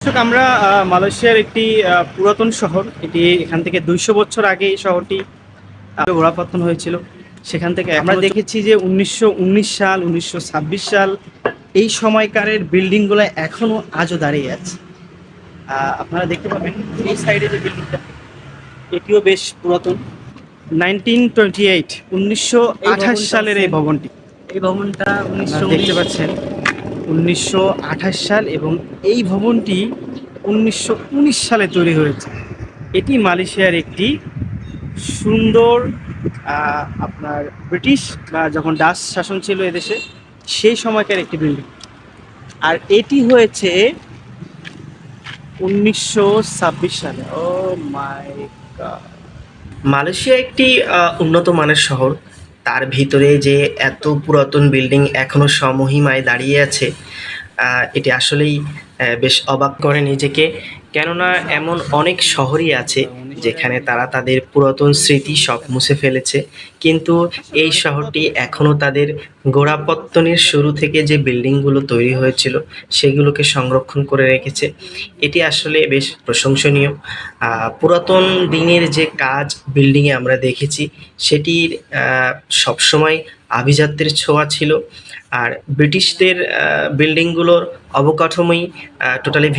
দর্শক, আমরা মালয়েশিয়ার একটি পুরাতন শহর। এটি এখান থেকে ২০০ বছর আগে এই শহরটি গোড়াপত্তন হয়েছিল। সেখান থেকে আমরা দেখেছি যে ১৯১৯ সাল, ১৯২৬ সাল এই সময়কারের বিল্ডিংগুলো এখনও আজও দাঁড়িয়ে আছে। আপনারা দেখতে পাবেন এই সাইডে যে বিল্ডিংটা, এটিও বেশ পুরাতন। 1928 ১৯২৮ সালের এই ভবনটি। এই ভবনটা আপনারা দেখতে পাচ্ছেন ১৯২৮ সাল, এবং এই ভবনটি ১৯১৯ সালে তৈরি হয়েছে। এটি মালয়েশিয়ার একটি সুন্দর আপনার ব্রিটিশ বা যখন ডাচ শাসন ছিল এদেশে সেই সময়কার একটি বিল্ডিং। আর এটি হয়েছে ১৯২৬ সালে। ও মাই গড! মালয়েশিয়া একটি উন্নত মানের শহর। তার ভিতরে যে এত পুরাতন বিল্ডিং এখনো সমহিমায় দাঁড়িয়ে আছে, এটি আসলেই বেশ অবাক করে নিজেকে। কেননা এমন অনেক শহরই আছে যেখানে তারা তাদের পুরাতন স্মৃতি সব মুছে ফেলেছে, কিন্তু এই শহরটি এখনো তাদের গোড়াপত্তনের শুরু থেকে যে বিল্ডিংগুলো তৈরি হয়েছিল সেগুলোকে সংরক্ষণ করে রেখেছে। এটি আসলে বেশ প্রশংসনীয়। পুরাতন দিনের যে কাজ বিল্ডিংয়ে আমরা দেখেছি সেটির সবসময় আভিজাত্যের ছোঁয়া ছিল। আর ব্রিটিশদের বিল্ডিংগুলোর অবকাঠামোই টোটালি